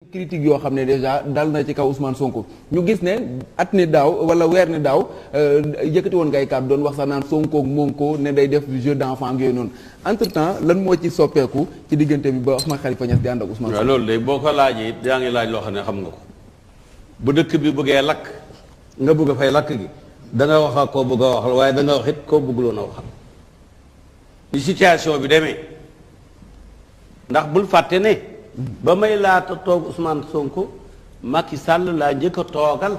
critique yoo xam ne déjà dal na ci kaw Ousmane Sonko ñu gis ne at ni daaw wala weer ni daaw yëkkati woon ngay kàddu doon wax sax naan Sonko moom ko ne day def jeu d'enfant yooyu noonu entre temps lan moo ci soppeeku ci diggante bi ba Ahmed Khalifa Niass di ànd ak Ousmane Sonko. loolu de boo ko laajee it yaa ngi laaj loo xam ne xam nga ko bu dëkk bi bëggee lakk nga bëgg a fay lakk gi da nga wax ak koo bëgg a waxal waaye da nga wax it koo bëgguloon a waxal ni situation bi demee ndax bul fàtte ne. ba may laata toog Ousmane Sonko Macky Sall laa njëkk a toogal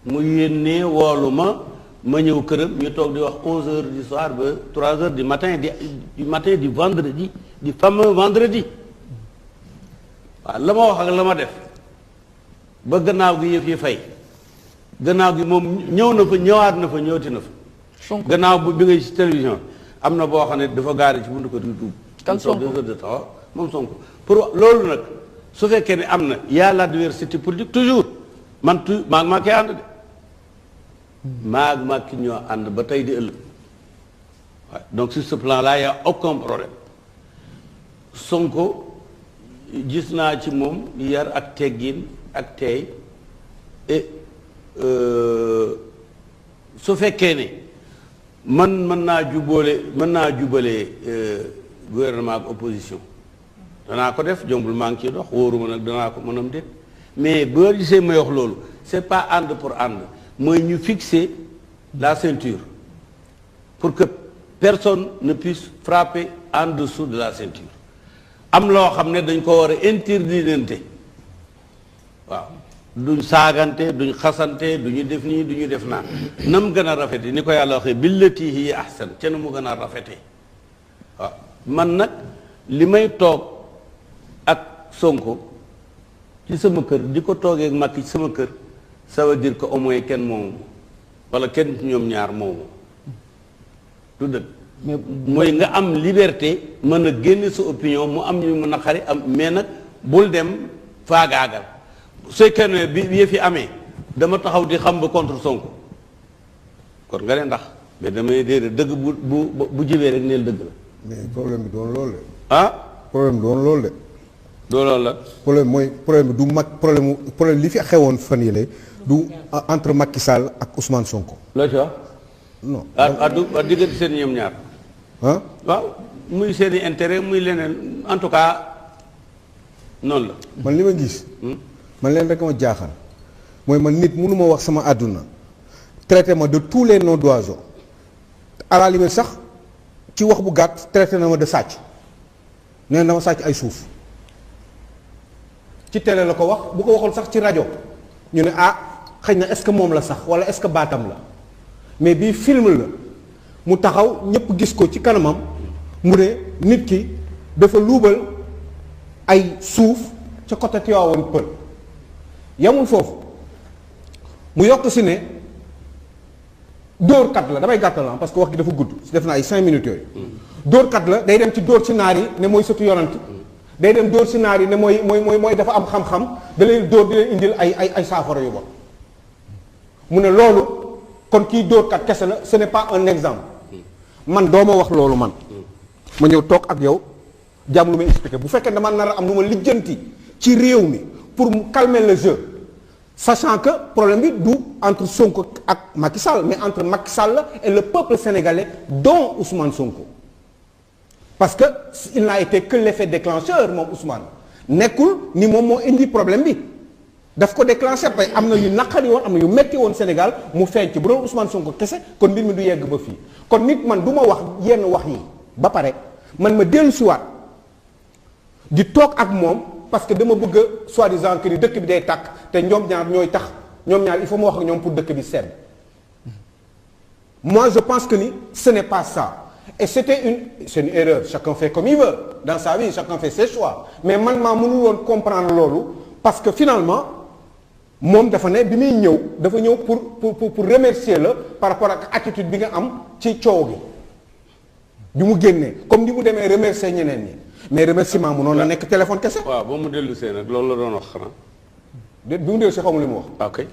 mu yénnee woolu ma ñëw këram ñu toog di wax 11h du soir ba 3h du matin du vendredi du fameux vendredi waaw la ma wax ak la ma def ba gannaaw gi yëf yi fay gannaaw gi moom ñëw na fa ñëwaat na fa ñëwati na fa. gannaaw bi ngay ci télévision am na boo xam ne dafa gaari ci buntu ko di tuub. kan Sonko moom Sonko pour loolu nag su fekkee ne am na y a l'adversité politique toujours man maa koy ànd de maa ki ñoo ànd ba tey di ëllëg waaw donc sur ce plan là y a aucun problème Sonko gis naa ci moom yar ak teggin ak teey et su fekkee ne mën naa jubale gouvernement ak opposition danaa ko def jombul maa ngi ciy dox wóoruma nag danaa ko mënam déet mais boo gisee may wax loolu c'est pas ànd pour ànd mooy ñu fixer la ceinture pour que personne ne puisse frapper en dessous de la ceinture am loo xam ne dañ ko war a interdire waaw duñ saagante duñ xasante duñu def nii duñu def naa nam gën a rafete ni ko yàlla waxee billati hiya ahsan ca na mu gën a rafete waaw man nag li may toog ak Sonko ci sama kër di ko toogee ak Macky ci sama kër ça veut dire que au moins kenn moomu wala kenn ci ñoom ñaar moomu du dëgg mooy nga am liberté mën a génne sa opinion mu am ñu mu naqari am mais nag bul dem faagaagal su fekkee ne bi yëf yi amee dama taxaw di xam ba contre Sonko kon nga ne ndax mais damay déedéet dëgg bu jibee rek neel dëgg la. mais problème bi doon loolu de. ah. problème bi doon loolu de. doo loolu la. problème bi du mag problème li fi xewoon fan yële du entre Macky Sall ak Ousmane Sonko. loo ci wax. non. du diggante seen ñoom ñaar. ah. waaw muy seen i intérêt muy leneen en tout cas noonu la. man li ma gis. man leen rek ma jaaxal mooy man nit mënu ma wax sama àdduna traité ma de tous les noms d'oiseaux à la limite sax. ci wax bu gàtt traité na ma de sàcc nee na dama sàcc ay suuf ci télé la ko wax bu ko waxoon sax ci rajo ñu ne ah xëy na est-ce que moom la sax walla est-ce que baatam la mais bii film la mu taxaw ñëpp gis ko ci kanamam mu ne nit ki dafa luubal ay suuf ca côté Tivaouane Peulh yamul foofu mu yokk si ne dóorkat la damay gàttal parce que wax gi dafa gudd si def na ay 5 minutes yooyu dóorkat la day dem ci dóor ci naar yi ne mooy sëtu yonant day dem dóor ci naar yi ne mooy dafa am xam-xam da leen dóor di leen indil ay saafara yu bon mu ne loolu kon kii dóorkat kese la ce n'est pas un exemple man doo ma wax loolu man ma ñëw toog ak yow jàmm lu may expliquer bu fekkee dama nar a am lu ma lijjanti ci réew mi pour mu calmer le jeu sachant que problème bi du entre Sonko ak Macky Sall mais entre Macky Sall et le peuple sénégalais dont Ousmane Sonko parce que il n'a été que l'effet déclencheur moom Ousmane nekkul ni moom moo indi problème bi daf ko déclencher parce que am na yu naqari woon am na yu metti woon Sénégal mu feeñ ci bu doon Ousmane Sonko kese kon mbir mi du yegg ba fii kon nit man du ma wax yenn wax yi ba pare man ma dellu siwaat di toog ak moom parce que dama bëgg a soi-disant que ni dëkk bi day tàkk te ñoom ñaar ñooy tax ñoom ñaar il faut ma wax ak ñoom pour dëkk bi sedd moi je pense que ni ce n'est pas ça et c'est une erreur chacun fait comme il veut dans sa vie chacun fait ses choix mais man maa mënul woon comprendre loolu parce que finalement moom dafa ne bi muy ñëw dafa ñëw pour remercier la par rapport ak attitude bi nga am ci coow gi bi mu génnee comme ni mu demee remercier ñeneen ñi mais remerciement mu noonu la nekk téléphone kese. waaw ba mu dellu see nag loolu la doon wax xanaa. déet bi mu dellu si xamul li mu wax. ok.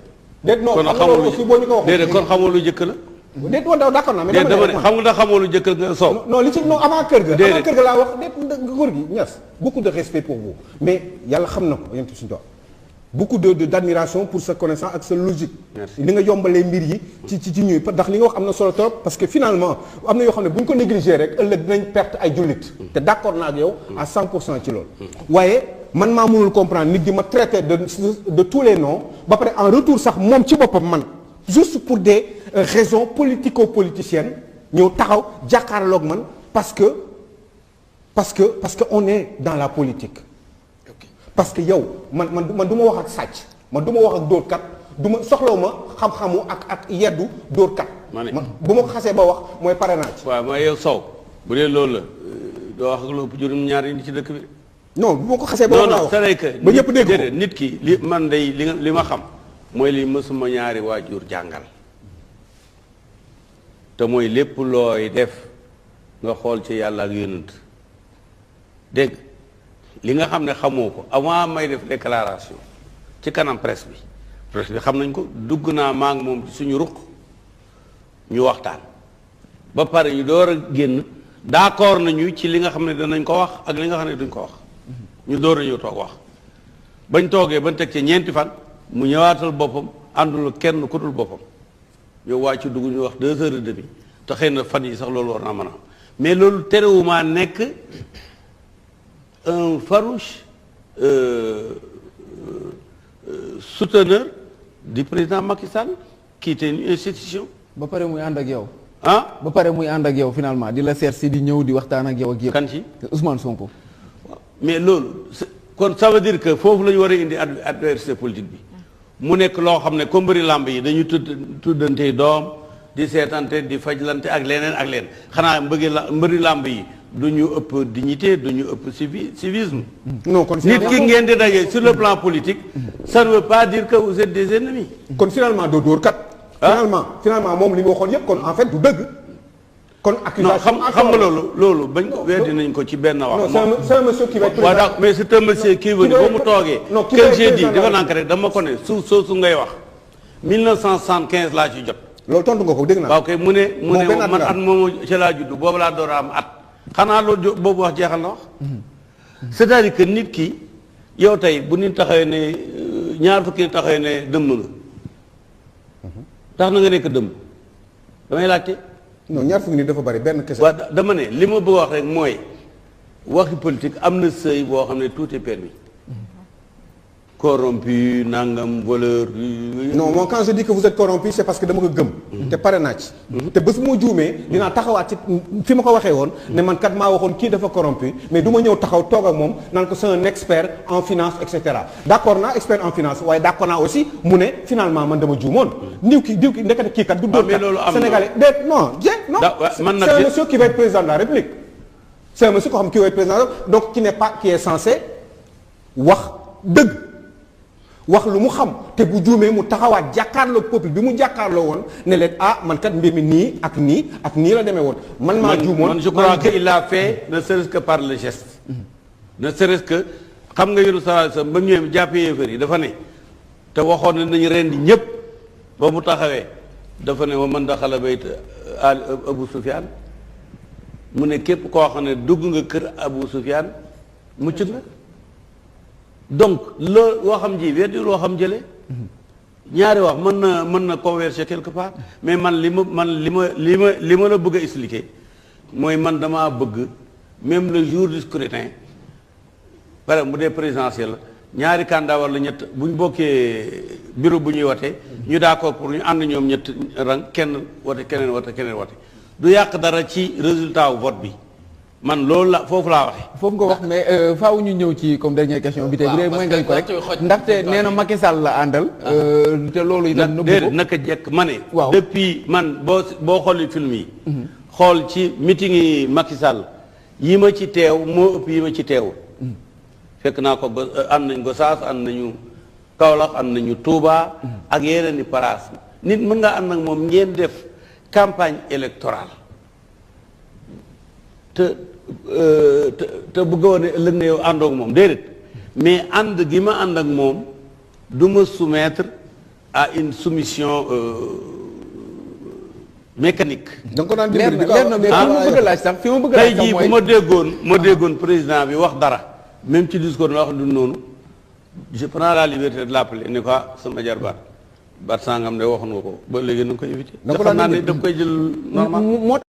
déet non xam nga loolu aussi boo ñu ko wax. déedéet kon xamul lu njëkk la. déet woon d'accord naa mais déet dama ne xam nga ndax xamoo lu jëkkër nga Sow. non li ci non avant kër ga. déedéet avant kër ga laa wax déet góor gi Niass beaucoup de respect pour vous mais yàlla xam na ko yéen suñu tool beaucoup d'admiration pour sa connaissance ak sa logique. Merci. li nga yombalee mbir yi ci ñuy ndax li nga wax am na solo trop parce que finalement am na yoo xam ne bu ñu ko négliger rek ëllëg dinañ perte ay jullit. te d'accord naa ak yow à 100% ci loolu. waaye man maa mënul comprendre nit di ma traiter de tous les noms ba pare en retour sax moom ci boppam man juste pour des raisons politico-politiciennes ñëw taxaw jàkkaarloog man parce que on est dans la politique. parce que yow man du ma wax ak sàcc man du ma wax ak dóorkat du ma soxlawu ma xam-xamu ak yeddu dóorkat. man bu ma ko xasee ba wax mooy pare naa ci. waaw mooy yow Sow bu dee loolu la doo wax ak lu ëpp juróom ñaar yi ci dëkk bi. non bu ma ko xasee ba wax. non c'est que ba ñëpp dégg ko nit ki li man day li ma xam mooy li mësuma ñaari waajur jàngal te mooy lépp looy def nga xool ci yàlla ak yonent dégg li nga xam ne xamoo ko avant may def déclaration ci kanam presse bi xam nañ ko dugg naa maa ngi moom ci suñu ruq ñu waxtaan ba pare ñu door a génn d'accord nañu ci li nga xam ne danañ ko wax ak li nga xam ne duñ ko wax ñu door nañu toog wax bañ toogee bañ teg ci ñeenti fan mu ñëwaatal boppam àndul kenn ku dul boppam ñëw wàcc dugg ñu wax 2h30 te xëy na fan yi sax loolu war naa mën a am mais loolu terewumaa nekk un farouche souteneur du président Macky Sall qui était une institution. ba pare muy ànd ak yow. ah ba pare muy ànd ak yow finalement di la seet si di ñëw di waxtaan ak yow ak yëpp. kan ci Ousmane Sonko. mais loolu kon ça veut dire que foofu la ñu war a indi adversité politique bi mu nekk loo xam ne comme mbëri làmb yi dañu tuddante doom di seetante di fajlante ak leneen ak leneen xanaa mbëri làmb yi. du ñu ëpp dignité du ñu ëpp civisme. non kon nit ki ngeen di daje sur le plan politique. ça ne veut pas dire que vous êtes des ennemis. kon finalement doo dóor kat. finalement moom li mu waxoon yëpp kon en fait du dëgg. kon accusation non xam nga loolu bañ ko weddi nañ ko ci benn wax. non c'est un monsieur qui va être président. mais c'est un monsieur qui veut ba mu toogee. non que j'ai dit dafa nànk rek dama ko ne suuf soosu ngay wax. 1975 laa ci jot. loolu tontu nga ko dégg naa. waaw kay mu ne man at moomu ci laa judd boobu laa door a am at. xanaa loolu boobu wax jeexal na wax. c'est-à-dire que nit ki yow tey bu nit taxawee ne ñaar fukki nit taxawee ne dëmm nga. tax na nga nekk dëmm damay laajte. non ñaar fukki nit dafa bari benn kese. waaw dama ne li ma bëgg wax rek mooy waxi politique am na seuil boo xam ne tout est permis. corrompu nangam voleur. non moi quand je dis que vous êtes corrompu c'est parce que dama ko gëm. te pare naa ci. te bés bu ma juumee dinaa taxawaat ci fi ma ko waxee woon. ne man kat maa waxoon kii dafa corrompu mais du ma ñëw taxaw toog ak moom naan ko c'est un expert en finance et cetera d'accord naa expert en finance waaye d'accord naa aussi mu ne finalement man dama juumoon. diw ki ndekete kii kat du doon kat Sénégalais déet non non. c'est un monsieur qui va être président de la République. c'est un monsieur koo xam qui va être président donc qui n'est pas qui est censé wax dëgg. wax lu mu xam te bu juumee mu taxawaat jàkkaarloo peuple bi mu jàkkaarloo woon ne leen man kat mbir mi nii ak nii la demee woon. man maa juumoon man je crois que il a fait ne serait-ce que par le geste. ne serait-ce que xam nga yéen sallallahu alayhi wasallam ba ñëwee jàppee yéefar yi dafa ne te waxoon ne nañu rendi ñëpp ba mu taxawee dafa ne wa man daxala bayt Abu Sufyaan mu ne képp koo xam ne dugg nga kër Abu Sufyaan mucc nga. donc loo waxam ji weddi loo xam jële ñaari wax mën na converger quelque part mais man li ma la bëgg a expliquer mooy man damaa bëgg même le jour du scrutin par exemple mu dee présidentiel la ñaari candidat wala ñett bu ñu bokkee bureau bu ñuy watee ñu d'accord pour ñu ànd ñoom ñett rang kenn wate keneen wate du yàq dara ci résultat wu vote bi man loolu la foofu laa waxee. foofu nga wax mais faaw ñu ñëw ci comme dernière question bi tey bu dee mooy ngañ ko rek ndaxte nee na Macky Sall la àndal. te loolu itam nëbbu ko naka jekk ma ne. waaw depuis man boo xoolee film yi. xool ci meeting yi Macky Sall yi ma ci teew moo ëpp yi ma ci teew. fekk naa ko ànd nañ Gossas ànd nañu Kaolack ànd nañu Touba. ak yeneen i paraas nit mën nga ànd ak moom ngeen def campagne électorale te bëggoon ne ëllëg na yow àndoog moom déedéet mais ànd gi ma ànd ak moom du ma soumettre à une soumission mécanique. da nga ko daan leer dimbali na mais fi ma bëgg a laaj sax fi ma bëgg a laaj tey sax jii mooy bu ma déggoon président bi wax dara même ci discours bi wax du noonu je prends la liberté de l'appeler ni ko sama jarbaat baat sangam de waxoon nga ko ba léegi na nga koy éviter. da nga ko xam naa daan ne daf koy jël normal.